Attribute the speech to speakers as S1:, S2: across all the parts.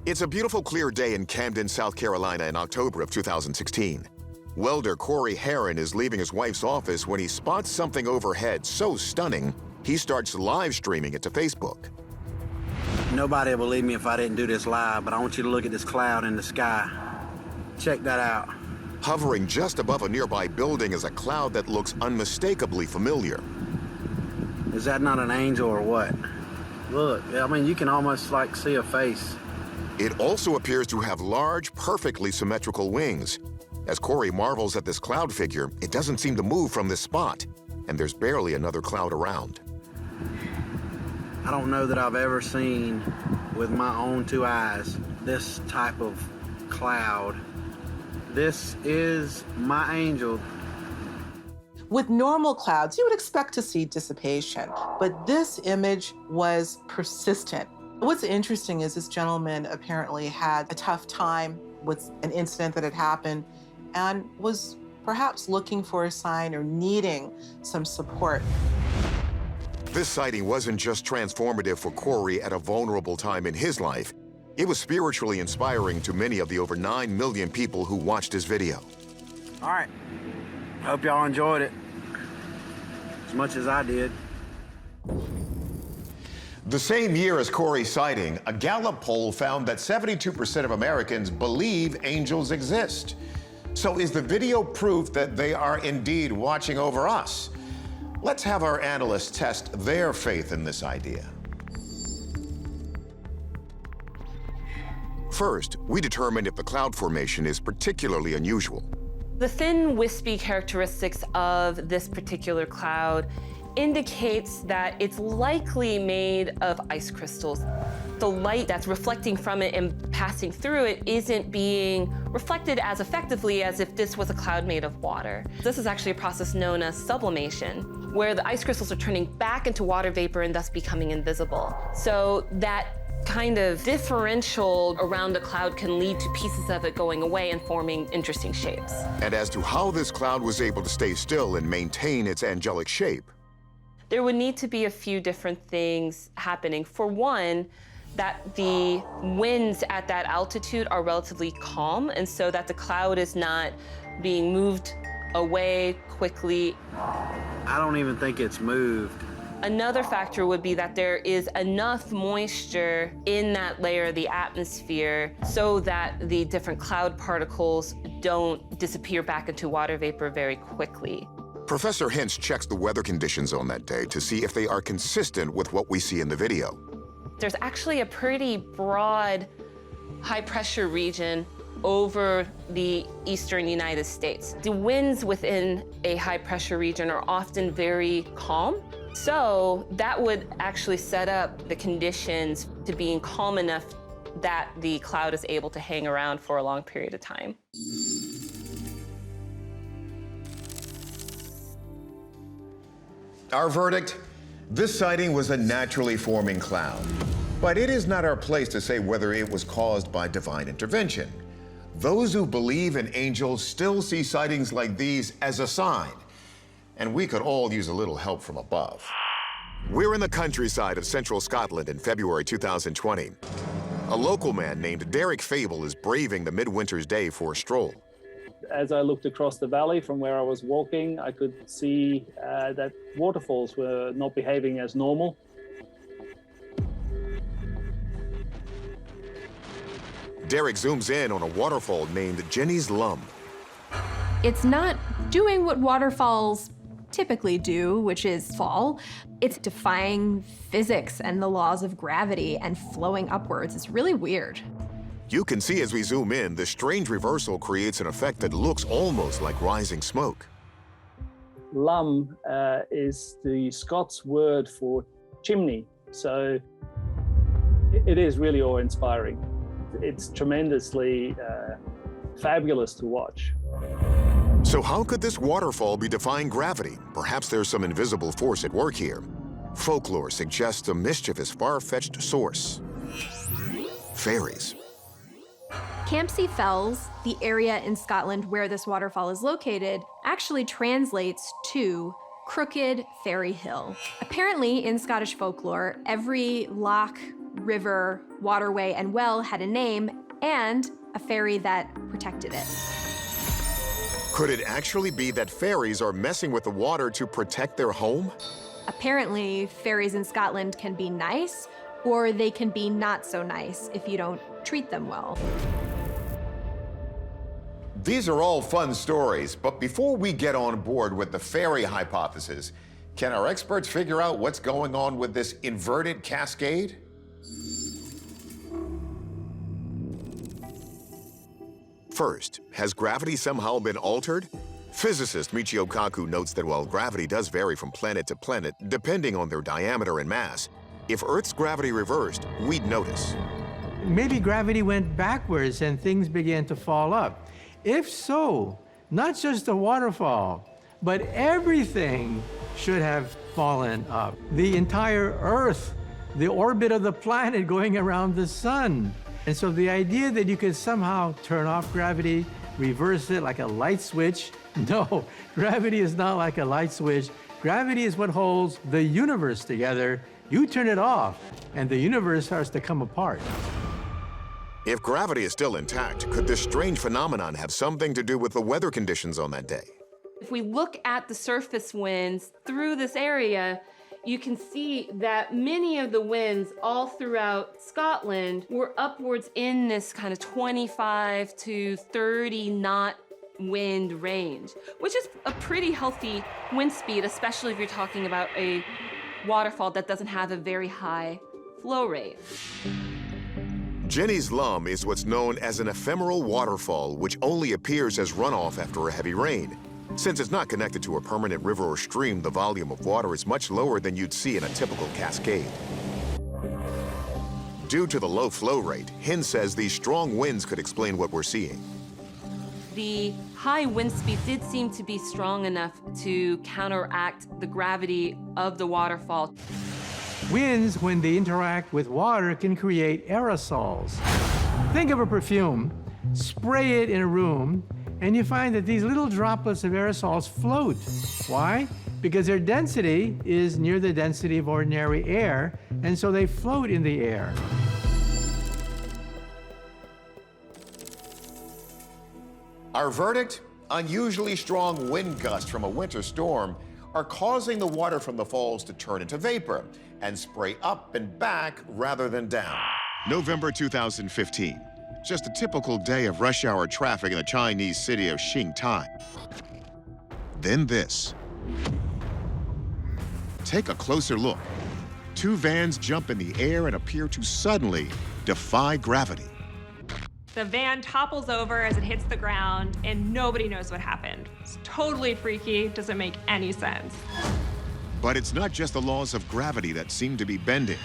S1: It's a beautiful, clear day in Camden, South Carolina in October of 2016. Welder Corey Heron is leaving his wife's office when he spots something overhead so stunning, he starts live streaming it to Facebook.
S2: Nobody will believe me if I didn't do this live, but I want you to look at this cloud in the sky. Check that out.
S1: Hovering just above a nearby building is a cloud that looks unmistakably familiar.
S2: Is that not an angel or what? Look, I mean, you can almost like see a face.
S1: It also appears to have large, perfectly symmetrical wings. As Corey marvels at this cloud figure, it doesn't seem to move from this spot, and there's barely another cloud around.
S2: I don't know that I've ever seen with my own two eyes this type of cloud. This is my angel.
S3: With normal clouds, you would expect to see dissipation, but this image was persistent. What's interesting is this gentleman apparently had a tough time with an incident that had happened and was perhaps looking for a sign or needing some support.
S1: This sighting wasn't just transformative for Corey at a vulnerable time in his life. It was spiritually inspiring to many of the over 9 million people who watched his video.
S2: All right. Hope y'all enjoyed it as much as I did.
S1: The same year as Corey's sighting, a Gallup poll found that 72% of Americans believe angels exist. So is the video proof that they are indeed watching over us? Let's have our analysts test their faith in this idea. First, we determined if the cloud formation is particularly unusual.
S4: The thin, wispy characteristics of this particular cloud indicates that it's likely made of ice crystals. The light that's reflecting from it and passing through it isn't being reflected as effectively as if this was a cloud made of water. This is actually a process known as sublimation, where the ice crystals are turning back into water vapor and thus becoming invisible. So that kind of differential around a cloud can lead to pieces of it going away and forming interesting shapes.
S1: And as to how this cloud was able to stay still and maintain its angelic shape,
S4: there would need to be a few different things happening. For one, that the winds at that altitude are relatively calm, and so that the cloud is not being moved away quickly.
S2: I don't even think it's moved.
S4: Another factor would be that there is enough moisture in that layer of the atmosphere so that the different cloud particles don't disappear back into water vapor very quickly.
S1: Professor Hintz checks the weather conditions on that day to see if they are consistent with what we see in the video.
S4: There's actually a pretty broad high-pressure region over the eastern United States. The winds within a high-pressure region are often very calm, so that would actually set up the conditions to being calm enough that the cloud is able to hang around for a long period of time.
S1: Our verdict? This sighting was a naturally forming cloud. But it is not our place to say whether it was caused by divine intervention. Those who believe in angels still see sightings like these as a sign, and we could all use a little help from above. We're in the countryside of central Scotland in February 2020. A local man named Derek Fable is braving the midwinter's day for a stroll.
S5: As I looked across the valley from where I was walking, I could see that waterfalls were not behaving as normal.
S1: Derek zooms in on a waterfall named Jenny's Lum.
S6: It's not doing what waterfalls typically do, which is fall. It's defying physics and the laws of gravity and flowing upwards. It's really weird.
S1: You can see as we zoom in, the strange reversal creates an effect that looks almost like rising smoke.
S5: Lum is the Scots word for chimney, so it is really awe-inspiring. It's tremendously fabulous to watch.
S1: So how could this waterfall be defying gravity? Perhaps there's some invisible force at work here. Folklore suggests a mischievous, far-fetched source. Fairies.
S6: Campsie Fells, the area in Scotland where this waterfall is located, actually translates to Crooked Fairy Hill. Apparently, in Scottish folklore, every loch river, waterway, and well had a name and a ferry that protected it.
S1: Could it actually be that fairies are messing with the water to protect their home?
S6: Apparently, ferries in Scotland can be nice, or they can be not so nice if you don't treat them well.
S1: These are all fun stories, but before we get on board with the fairy hypothesis, can our experts figure out what's going on with this inverted cascade? First, has gravity somehow been altered? Physicist Michio Kaku notes that while gravity does vary from planet to planet, depending on their diameter and mass, if Earth's gravity reversed, we'd notice.
S7: Maybe gravity went backwards and things began to fall up. If so, not just the waterfall, but everything should have fallen up. The entire Earth, the orbit of the planet going around the sun. And so the idea that you could somehow turn off gravity, reverse it like a light switch, no, gravity is not like a light switch. Gravity is what holds the universe together. You turn it off, and the universe starts to come apart.
S1: If gravity is still intact, could this strange phenomenon have something to do with the weather conditions on that day?
S4: If we look at the surface winds through this area, you can see that many of the winds all throughout Scotland were upwards in this kind of 25 to 30 knot wind range, which is a pretty healthy wind speed, especially if you're talking about a waterfall that doesn't have a very high flow rate.
S1: Jenny's Lum is what's known as an ephemeral waterfall, which only appears as runoff after a heavy rain. Since it's not connected to a permanent river or stream, the volume of water is much lower than you'd see in a typical cascade. Due to the low flow rate, Hin says these strong winds could explain what we're seeing.
S4: The high wind speed did seem to be strong enough to counteract the gravity of the waterfall.
S7: Winds, when they interact with water, can create aerosols. Think of a perfume, spray it in a room, and you find that these little droplets of aerosols float. Why? Because their density is near the density of ordinary air, and so they float in the air.
S1: Our verdict? Unusually strong wind gusts from a winter storm are causing the water from the falls to turn into vapor and spray up and back rather than down. November 2015. Just a typical day of rush hour traffic in the Chinese city of Xingtai. Then this. Take a closer look. Two vans jump in the air and appear to suddenly defy gravity.
S8: The van topples over as it hits the ground, and nobody knows what happened. It's totally freaky, doesn't make any sense.
S1: But it's not just the laws of gravity that seem to be bending.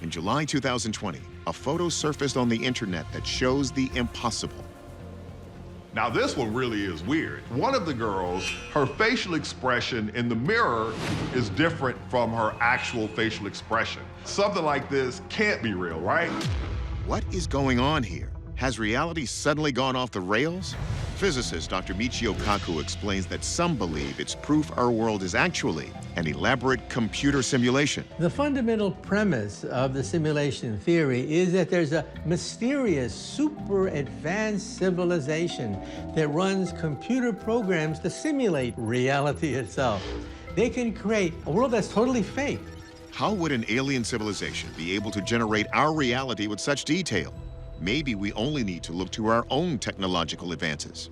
S1: In July 2020, a photo surfaced on the internet that shows the impossible.
S9: Now this one really is weird. One of the girls, her facial expression in the mirror is different from her actual facial expression. Something like this can't be real, right?
S1: What is going on here? Has reality suddenly gone off the rails? Physicist Dr. Michio Kaku explains that some believe it's proof our world is actually an elaborate computer simulation.
S7: The fundamental premise of the simulation theory is that there's a mysterious, super advanced civilization that runs computer programs to simulate reality itself. They can create a world that's totally fake.
S1: How would an alien civilization be able to generate our reality with such detail? Maybe we only need to look to our own technological advances.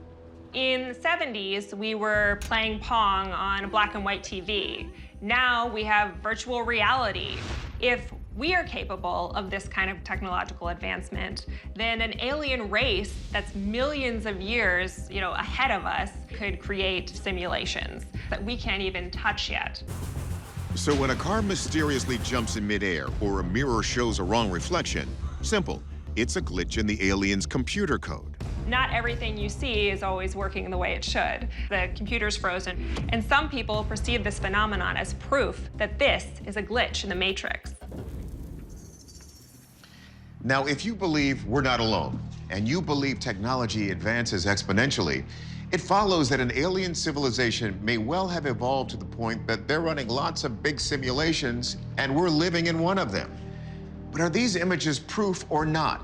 S8: In the 70s, we were playing Pong on a black and white TV. Now we have virtual reality. If we are capable of this kind of technological advancement, then an alien race that's millions of years, ahead of us could create simulations that we can't even touch yet.
S1: So when a car mysteriously jumps in midair or a mirror shows a wrong reflection, simple, it's a glitch in the alien's computer code.
S8: Not everything you see is always working the way it should. The computer's frozen, and some people perceive this phenomenon as proof that this is a glitch in the matrix.
S1: Now, if you believe we're not alone, and you believe technology advances exponentially, it follows that an alien civilization may well have evolved to the point that they're running lots of big simulations, and we're living in one of them. But are these images proof or not?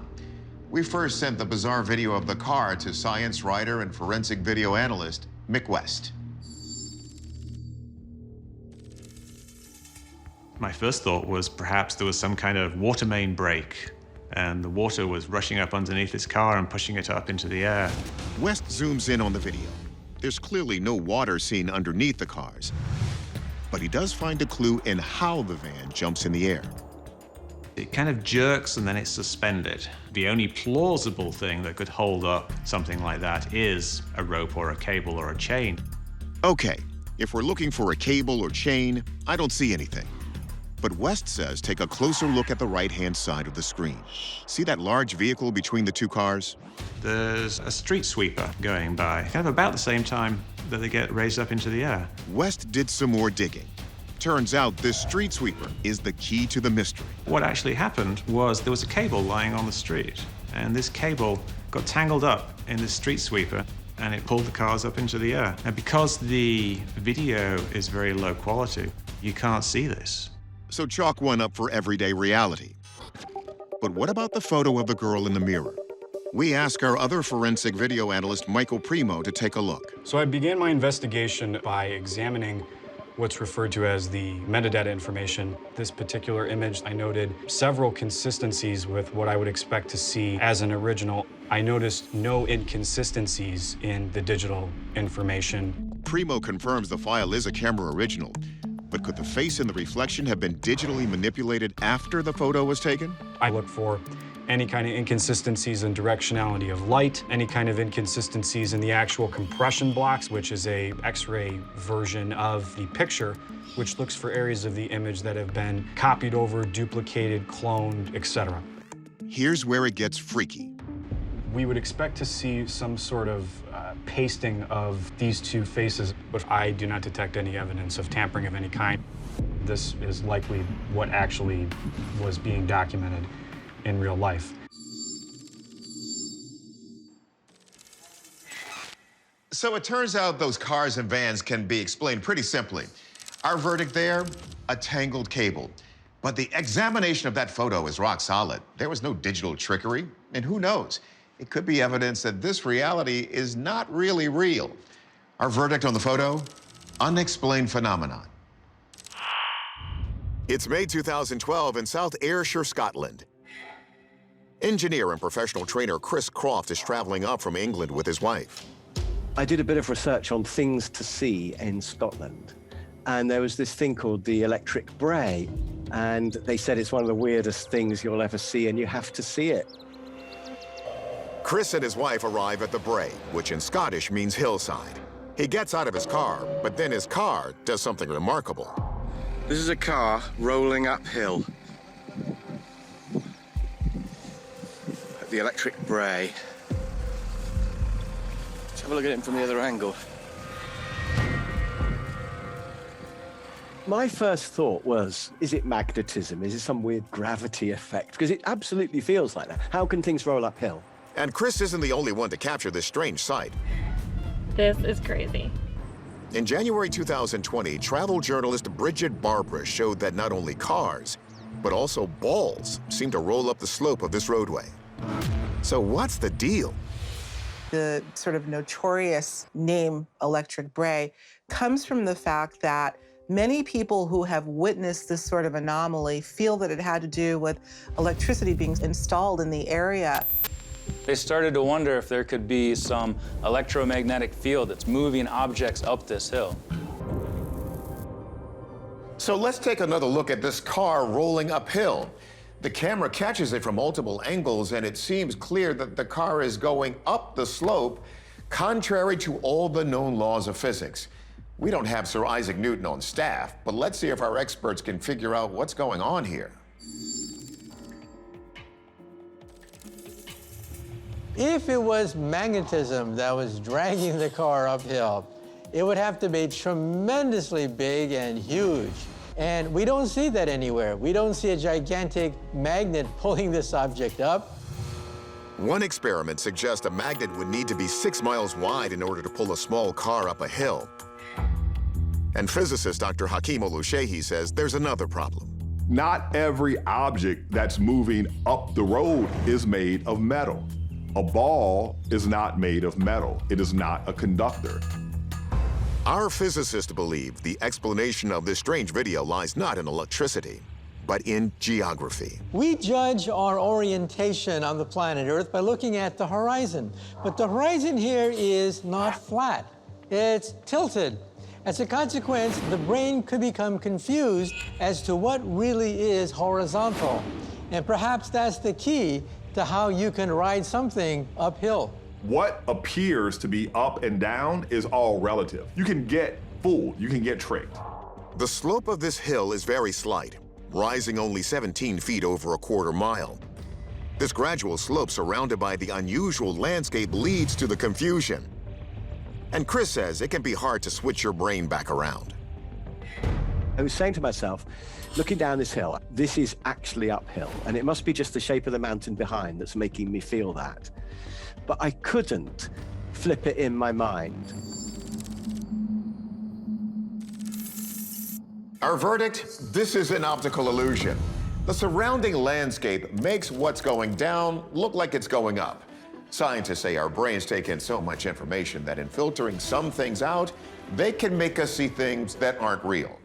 S1: We first sent the bizarre video of the car to science writer and forensic video analyst Mick West.
S10: My first thought was perhaps there was some kind of water main break, and the water was rushing up underneath his car and pushing it up into the air.
S1: West zooms in on the video. There's clearly no water seen underneath the cars, but he does find a clue in how the van jumps in the air.
S10: It kind of jerks and then it's suspended. The only plausible thing that could hold up something like that is a rope or a cable or a chain.
S1: Okay, if we're looking for a cable or chain, I don't see anything. But West says take a closer look at the right-hand side of the screen. See that large vehicle between the two cars?
S10: There's a street sweeper going by, kind of about the same time that they get raised up into the air.
S1: West did some more digging. Turns out this street sweeper is the key to the mystery.
S10: What actually happened was there was a cable lying on the street, and this cable got tangled up in this street sweeper, and it pulled the cars up into the air. And because the video is very low quality, you can't see this.
S1: So chalk one up for everyday reality. But what about the photo of the girl in the mirror? We ask our other forensic video analyst, Michael Primo, to take a look.
S11: So I began my investigation by examining what's referred to as the metadata information. This particular image, I noted several consistencies with what I would expect to see as an original. I noticed no inconsistencies in the digital information.
S1: Primo confirms the file is a camera original, but could the face in the reflection have been digitally manipulated after the photo was taken?
S11: I look for any kind of inconsistencies in directionality of light, any kind of inconsistencies in the actual compression blocks, which is a X-ray version of the picture, which looks for areas of the image that have been copied over, duplicated, cloned, etc.
S1: Here's where it gets freaky.
S11: We would expect to see some sort of pasting of these two faces, but I do not detect any evidence of tampering of any kind. This is likely what actually was being documented in real life.
S1: So it turns out those cars and vans can be explained pretty simply. Our verdict there, a tangled cable. But the examination of that photo is rock solid. There was no digital trickery, and who knows? It could be evidence that this reality is not really real. Our verdict on the photo, unexplained phenomenon. It's May 2012 in South Ayrshire, Scotland. Engineer and professional trainer Chris Croft is traveling up from England with his wife.
S12: I did a bit of research on things to see in Scotland, and there was this thing called the electric Brae, and they said it's one of the weirdest things you'll ever see, and you have to see it.
S1: Chris and his wife arrive at the Brae, which in Scottish means hillside. He gets out of his car, but then his car does something remarkable.
S2: This is a car rolling uphill. The electric Brae. Let's have a look at it from the other angle.
S12: My first thought was, is it magnetism? Is it some weird gravity effect? Because it absolutely feels like that. How can things roll uphill?
S1: And Chris isn't the only one to capture this strange sight.
S13: This is crazy.
S1: In January 2020, travel journalist Bridget Barbara showed that not only cars, but also balls seem to roll up the slope of this roadway. So what's the deal?
S3: The sort of notorious name electric Brae comes from the fact that many people who have witnessed this sort of anomaly feel that it had to do with electricity being installed in the area.
S14: They started to wonder if there could be some electromagnetic field that's moving objects up this hill.
S1: So let's take another look at this car rolling uphill. The camera catches it from multiple angles, and it seems clear that the car is going up the slope, contrary to all the known laws of physics. We don't have Sir Isaac Newton on staff, but let's see if our experts can figure out what's going on here.
S7: If it was magnetism that was dragging the car uphill, it would have to be tremendously big and huge. And we don't see that anywhere. We don't see a gigantic magnet pulling this object up.
S1: One experiment suggests a magnet would need to be 6 miles wide in order to pull a small car up a hill. And physicist Dr. Hakeem Oluseyi says there's another problem.
S9: Not every object that's moving up the road is made of metal. A ball is not made of metal. It is not a conductor.
S1: Our physicists believe the explanation of this strange video lies not in electricity, but in geography.
S7: We judge our orientation on the planet Earth by looking at the horizon. But the horizon here is not flat. It's tilted. As a consequence, the brain could become confused as to what really is horizontal. And perhaps that's the key to how you can ride something uphill.
S9: What appears to be up and down is all relative. You can get fooled, you can get tricked.
S1: The slope of this hill is very slight, rising only 17 feet over a quarter mile. This gradual slope surrounded by the unusual landscape leads to the confusion. And Chris says it can be hard to switch your brain back around.
S12: I was saying to myself, looking down this hill, this is actually uphill, and it must be just the shape of the mountain behind that's making me feel that. But I couldn't flip it in my mind.
S1: Our verdict, this is an optical illusion. The surrounding landscape makes what's going down look like it's going up. Scientists say our brains take in so much information that in filtering some things out, they can make us see things that aren't real.